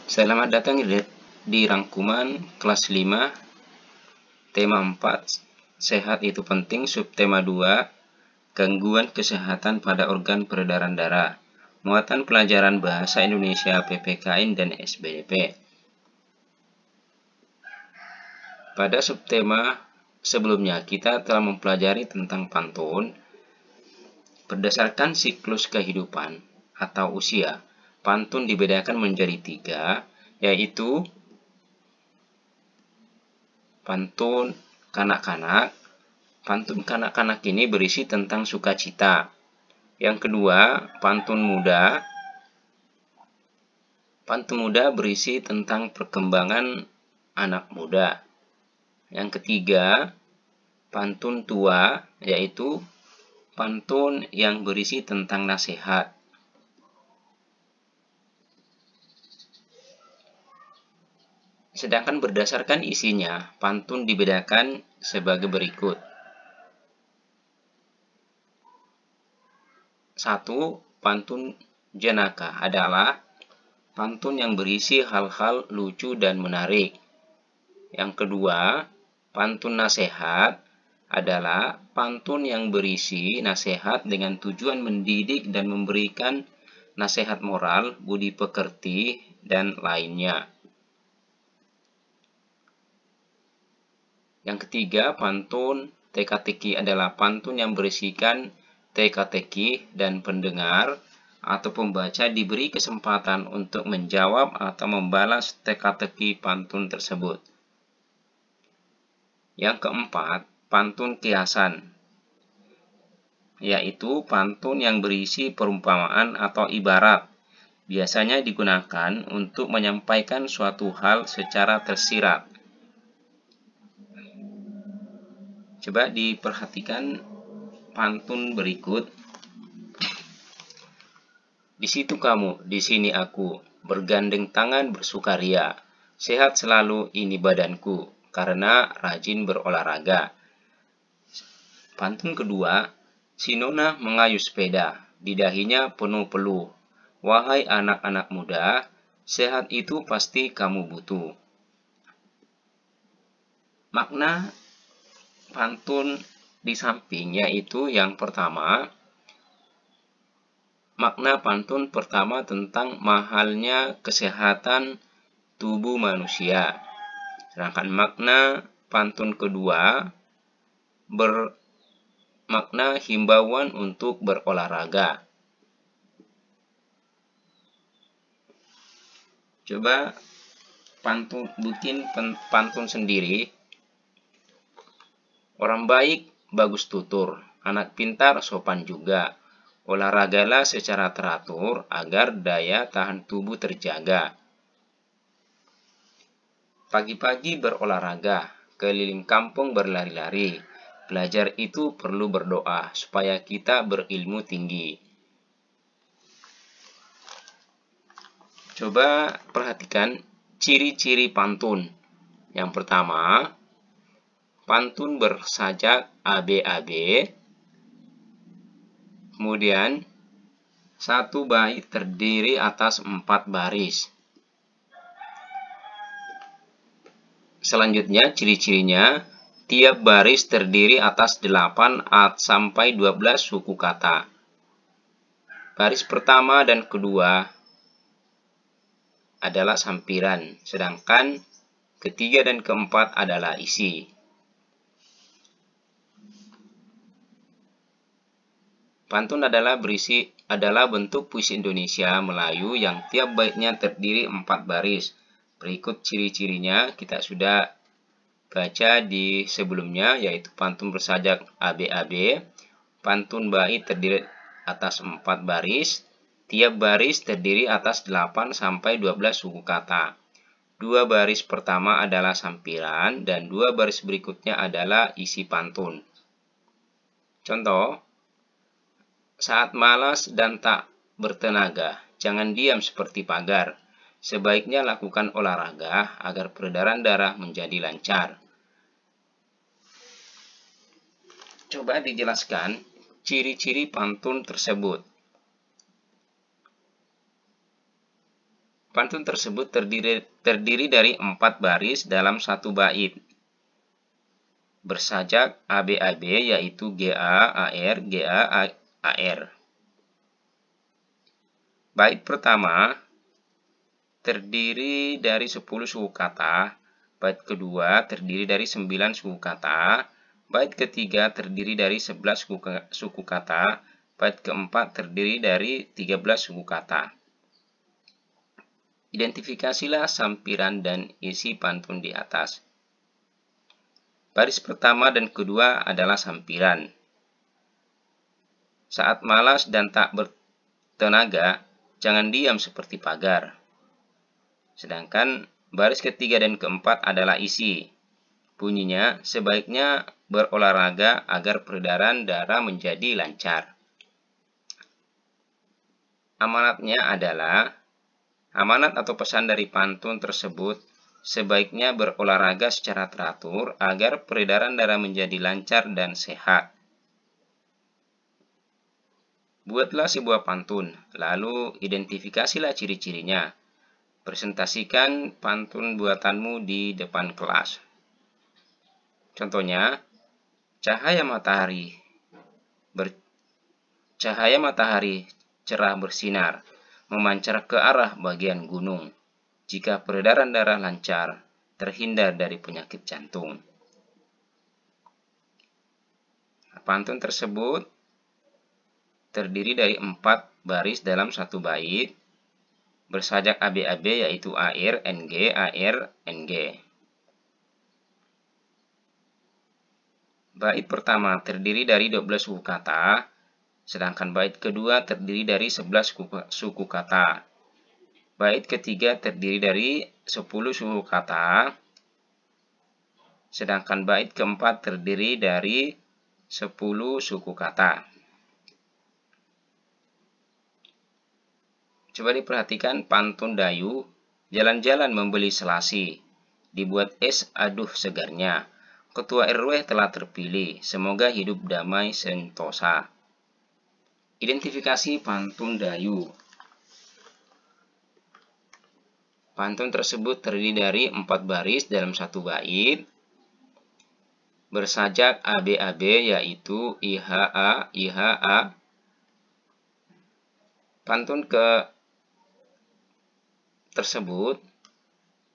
Selamat datang di rangkuman kelas 5, tema 4, sehat itu penting, subtema 2, gangguan kesehatan pada organ peredaran darah, muatan pelajaran bahasa Indonesia PPKN dan SBDP. Pada subtema sebelumnya kita telah mempelajari tentang pantun. Berdasarkan siklus kehidupan atau usia, pantun dibedakan menjadi 3, yaitu pantun kanak-kanak. Pantun kanak-kanak ini berisi tentang sukacita. Yang kedua, pantun muda. Pantun muda berisi tentang perkembangan anak muda. Yang ketiga, pantun tua, yaitu pantun yang berisi tentang nasihat. Sedangkan berdasarkan isinya, pantun dibedakan sebagai berikut. 1. Pantun jenaka adalah pantun yang berisi hal-hal lucu dan menarik. Yang kedua, pantun nasihat adalah pantun yang berisi nasihat dengan tujuan mendidik dan memberikan nasihat moral, budi pekerti, dan lainnya. Yang ketiga, pantun teka-teki adalah pantun yang berisikan teka-teki dan pendengar atau pembaca diberi kesempatan untuk menjawab atau membalas teka-teki pantun tersebut. Yang keempat, pantun kiasan, yaitu pantun yang berisi perumpamaan atau ibarat. Biasanya digunakan untuk menyampaikan suatu hal secara tersirat. Coba diperhatikan pantun berikut. Di situ kamu, di sini aku, bergandeng tangan bersukaria. Sehat selalu ini badanku, karena rajin berolahraga. Pantun kedua, si Nona mengayuh sepeda, di dahinya penuh peluh. Wahai anak-anak muda, sehat itu pasti kamu butuh. Makna pantun di samping yaitu yang pertama, makna pantun pertama tentang mahalnya kesehatan tubuh manusia. Sedangkan makna pantun kedua bermakna himbauan untuk berolahraga. Coba bikin pantun sendiri. Orang baik bagus tutur, anak pintar sopan juga. Olahragalah secara teratur agar daya tahan tubuh terjaga. Pagi-pagi berolahraga, keliling kampung berlari-lari. Belajar itu perlu berdoa supaya kita berilmu tinggi. Coba perhatikan ciri-ciri pantun. Yang pertama, pantun bersajak ABAB. Kemudian, satu bait terdiri atas 4 baris. Selanjutnya, ciri-cirinya, tiap baris terdiri atas 8 sampai 12 suku kata. Baris pertama dan kedua adalah sampiran, sedangkan ketiga dan keempat adalah isi. Pantun adalah bentuk puisi Indonesia Melayu yang tiap baitnya terdiri 4 baris. Berikut ciri-cirinya kita sudah baca di sebelumnya, yaitu pantun bersajak ABAB. Pantun bait terdiri atas 4 baris. Tiap baris terdiri atas 8 sampai 12 suku kata. 2 baris pertama adalah sampiran dan 2 baris berikutnya adalah isi pantun. Contoh, saat malas dan tak bertenaga, jangan diam seperti pagar. Sebaiknya lakukan olahraga agar peredaran darah menjadi lancar. Coba dijelaskan ciri-ciri pantun tersebut. Pantun tersebut terdiri dari 4 baris dalam satu bait. Bersajak ABAB yaitu GA, AR, GA, AR. Bait pertama terdiri dari 10 suku kata, bait kedua terdiri dari 9 suku kata, bait ketiga terdiri dari 11 suku kata, bait keempat terdiri dari 13 suku kata. Identifikasilah sampiran dan isi pantun di atas. Baris pertama dan kedua adalah sampiran. Saat malas dan tak bertenaga, jangan diam seperti pagar. Sedangkan baris ketiga dan keempat adalah isi. Bunyinya, sebaiknya berolahraga agar peredaran darah menjadi lancar. Amanat atau pesan dari pantun tersebut, sebaiknya berolahraga secara teratur agar peredaran darah menjadi lancar dan sehat. Buatlah sebuah pantun, lalu identifikasilah ciri-cirinya. Presentasikan pantun buatanmu di depan kelas. Contohnya, cahaya matahari cerah bersinar, memancar ke arah bagian gunung. Jika peredaran darah lancar, terhindar dari penyakit jantung. Pantun tersebut terdiri dari 4 baris dalam satu bait. Bersajak ABAB yaitu AR, NG, AR, NG. Bait pertama terdiri dari 12 suku kata, sedangkan bait kedua terdiri dari 11 suku kata. Bait ketiga terdiri dari 10 suku kata, sedangkan bait keempat terdiri dari 10 suku kata. Coba diperhatikan pantun Dayu, jalan-jalan membeli selasi, dibuat es aduh segarnya. Ketua RW telah terpilih, semoga hidup damai sentosa. Identifikasi pantun Dayu. Pantun tersebut terdiri dari 4 baris dalam satu bait. Bersajak ABAB yaitu IHA, IHA. Pantun tersebut,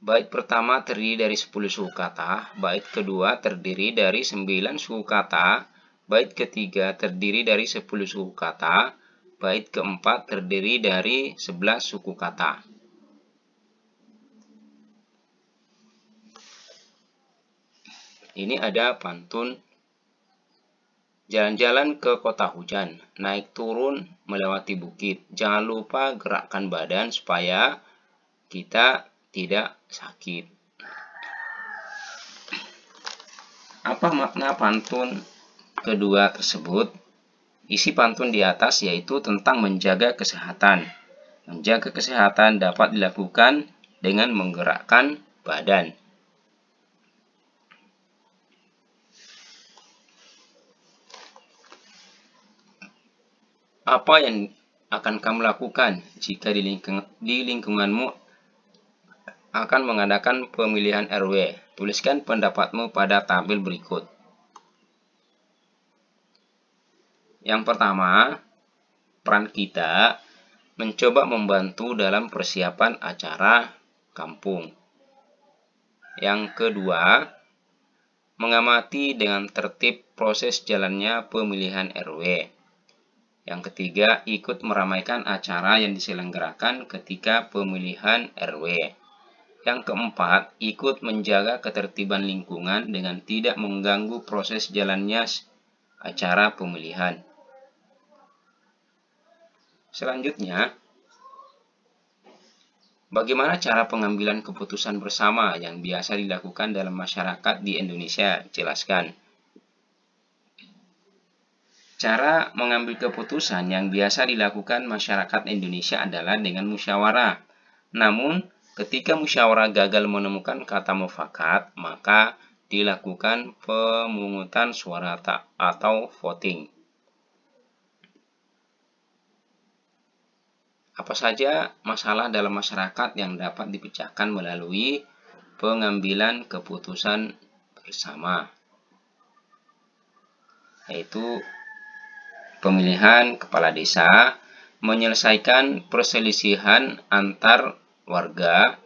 bait pertama terdiri dari 10 suku kata, bait kedua terdiri dari 9 suku kata, bait ketiga terdiri dari 10 suku kata, bait keempat terdiri dari 11 suku kata. Ini ada pantun jalan-jalan ke kota hujan, naik turun melewati bukit. Jangan lupa gerakkan badan supaya kita tidak sakit. Apa makna pantun kedua tersebut? Isi pantun di atas yaitu tentang menjaga kesehatan. Menjaga kesehatan dapat dilakukan dengan menggerakkan badan. Apa yang akan kamu lakukan jika di lingkunganmu akan mengadakan pemilihan RW? Tuliskan pendapatmu pada tabel berikut. Yang pertama, peran kita mencoba membantu dalam persiapan acara kampung. Yang kedua, mengamati dengan tertib proses jalannya pemilihan RW. Yang ketiga, ikut meramaikan acara yang diselenggarakan ketika pemilihan RW. Yang keempat, ikut menjaga ketertiban lingkungan dengan tidak mengganggu proses jalannya acara pemilihan. Selanjutnya, bagaimana cara pengambilan keputusan bersama yang biasa dilakukan dalam masyarakat di Indonesia? Jelaskan. Cara mengambil keputusan yang biasa dilakukan masyarakat Indonesia adalah dengan musyawarah. Namun, ketika musyawarah gagal menemukan kata mufakat, maka dilakukan pemungutan suara atau voting. Apa saja masalah dalam masyarakat yang dapat dipecahkan melalui pengambilan keputusan bersama, yaitu pemilihan kepala desa, menyelesaikan perselisihan antar warga,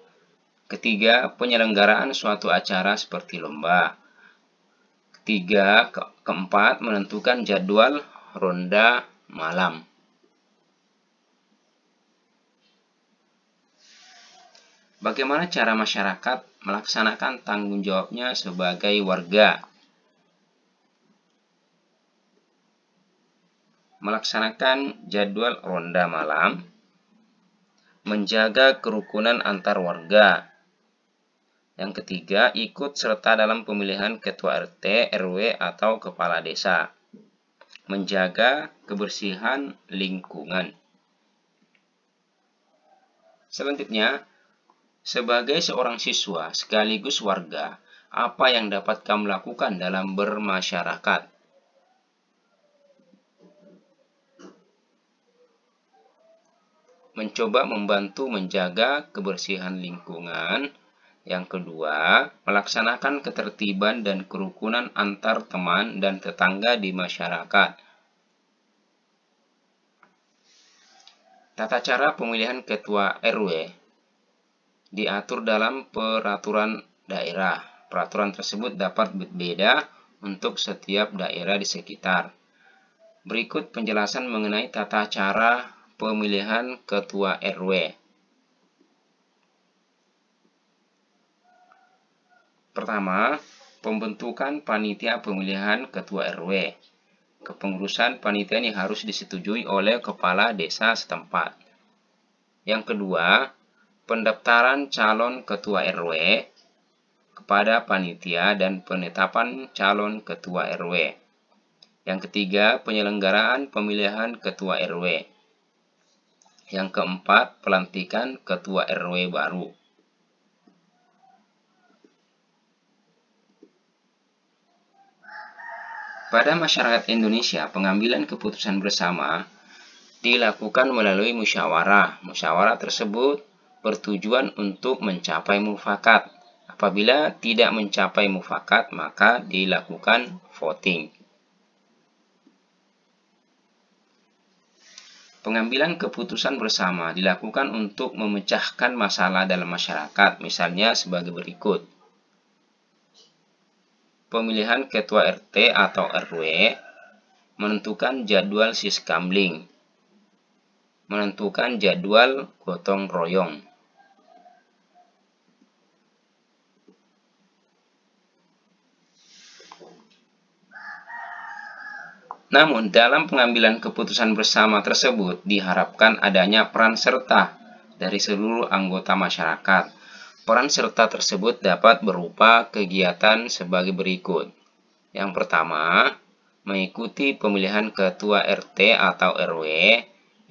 ketiga, penyelenggaraan suatu acara seperti lomba, keempat, menentukan jadwal ronda malam. Bagaimana cara masyarakat melaksanakan tanggung jawabnya sebagai warga? Melaksanakan jadwal ronda malam, menjaga kerukunan antar warga. Yang ketiga, ikut serta dalam pemilihan ketua RT, RW, atau kepala desa. Menjaga kebersihan lingkungan. Selanjutnya, sebagai seorang siswa sekaligus warga, apa yang dapat kamu lakukan dalam bermasyarakat? Mencoba membantu menjaga kebersihan lingkungan. Yang kedua, melaksanakan ketertiban dan kerukunan antar teman dan tetangga di masyarakat. Tata cara pemilihan ketua RW diatur dalam peraturan daerah. Peraturan tersebut dapat berbeda untuk setiap daerah di sekitar. Berikut penjelasan mengenai tata cara pemilihan ketua RW. Pertama, pembentukan panitia pemilihan ketua RW. Kepengurusan panitia ini harus disetujui oleh kepala desa setempat. Yang kedua, pendaftaran calon ketua RW kepada panitia dan penetapan calon ketua RW. Yang ketiga, penyelenggaraan pemilihan ketua RW. Yang keempat, pelantikan ketua RW baru. Pada masyarakat Indonesia, pengambilan keputusan bersama dilakukan melalui musyawarah. Musyawarah tersebut bertujuan untuk mencapai mufakat. Apabila tidak mencapai mufakat, maka dilakukan voting. Pengambilan keputusan bersama dilakukan untuk memecahkan masalah dalam masyarakat, misalnya sebagai berikut. Pemilihan ketua RT atau RW, menentukan jadwal siskamling, menentukan jadwal gotong royong. Namun, dalam pengambilan keputusan bersama tersebut diharapkan adanya peran serta dari seluruh anggota masyarakat. Peran serta tersebut dapat berupa kegiatan sebagai berikut. Yang pertama, mengikuti pemilihan ketua RT atau RW.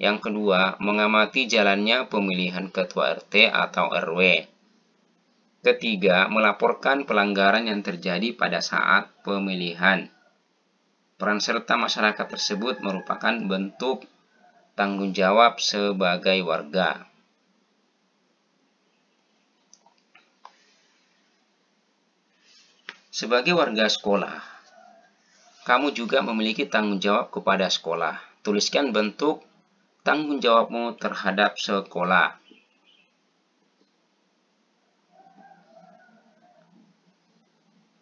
Yang kedua, mengamati jalannya pemilihan ketua RT atau RW. Ketiga, melaporkan pelanggaran yang terjadi pada saat pemilihan. Peran serta masyarakat tersebut merupakan bentuk tanggung jawab sebagai warga. Sebagai warga sekolah, kamu juga memiliki tanggung jawab kepada sekolah. Tuliskan bentuk tanggung jawabmu terhadap sekolah.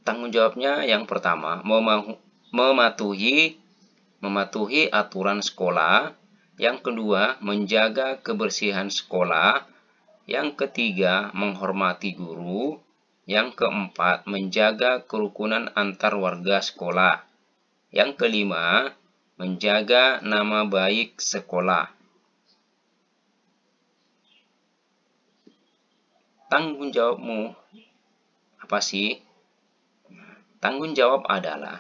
Tanggung jawabnya yang pertama, mematuhi aturan sekolah. Yang kedua, menjaga kebersihan sekolah. Yang ketiga, menghormati guru. Yang keempat, menjaga kerukunan antar warga sekolah. Yang kelima, menjaga nama baik sekolah. Tanggung jawabmu apa sih? Tanggung jawab adalah,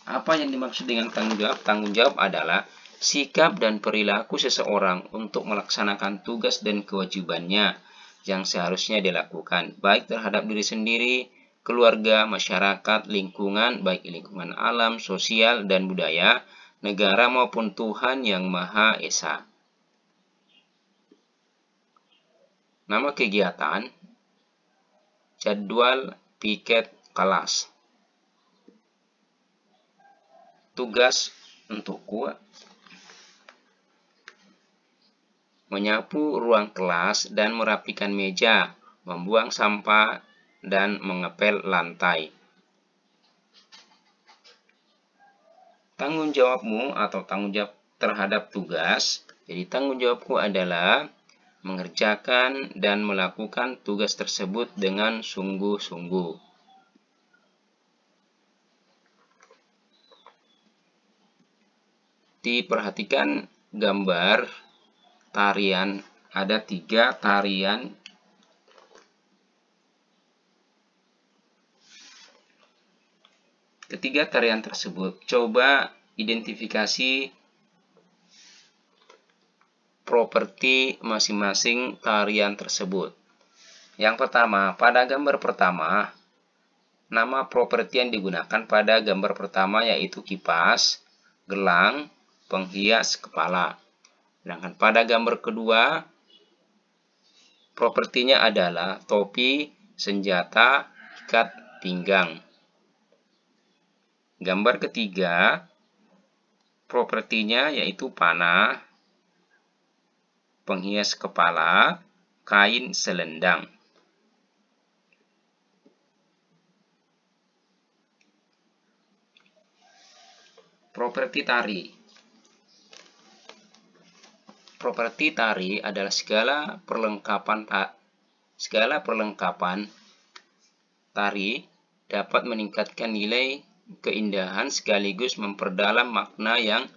apa yang dimaksud dengan tanggung jawab? Tanggung jawab adalah sikap dan perilaku seseorang untuk melaksanakan tugas dan kewajibannya yang seharusnya dilakukan, baik terhadap diri sendiri, keluarga, masyarakat, lingkungan, baik lingkungan alam, sosial, dan budaya, negara maupun Tuhan Yang Maha Esa. Nama kegiatan, jadwal piket kelas. Tugas untukku, menyapu ruang kelas dan merapikan meja, membuang sampah, dan mengepel lantai. Tanggung jawabmu atau tanggung jawab terhadap tugas. Jadi tanggung jawabku adalah mengerjakan dan melakukan tugas tersebut dengan sungguh-sungguh. Diperhatikan gambar tarian, ada 3 tarian. Ketiga tarian tersebut, coba identifikasi properti masing-masing tarian tersebut. Yang pertama, pada gambar pertama, nama properti yang digunakan pada gambar pertama yaitu kipas, gelang, penghias kepala. Sedangkan pada gambar kedua, propertinya adalah topi, senjata, ikat pinggang. Gambar ketiga, propertinya yaitu panah, penghias kepala, kain selendang. Properti tari. Properti tari adalah segala perlengkapan tari dapat meningkatkan nilai keindahan sekaligus memperdalam makna yang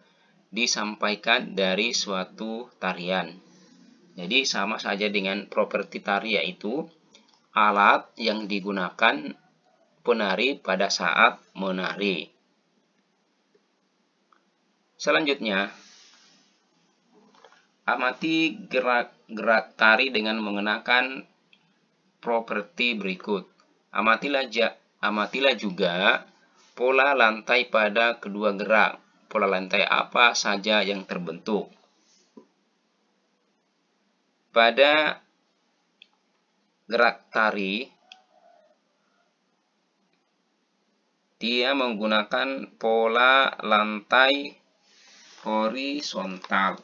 disampaikan dari suatu tarian. Jadi sama saja dengan properti tari, yaitu alat yang digunakan penari pada saat menari. Selanjutnya, amati gerak-gerak tari dengan mengenakan properti berikut. Amatilah juga pola lantai pada kedua gerak. Pola lantai apa saja yang terbentuk. Pada gerak tari, dia menggunakan pola lantai horizontal.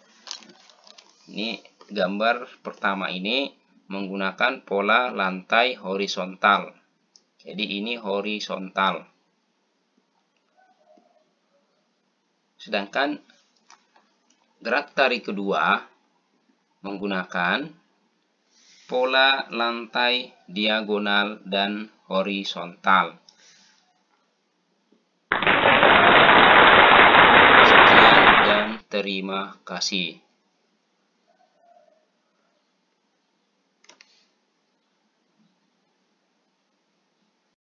Ini gambar pertama ini menggunakan pola lantai horizontal. Jadi ini horizontal. Sedangkan gerak tari kedua menggunakan pola lantai diagonal dan horizontal. Sekian dan terima kasih.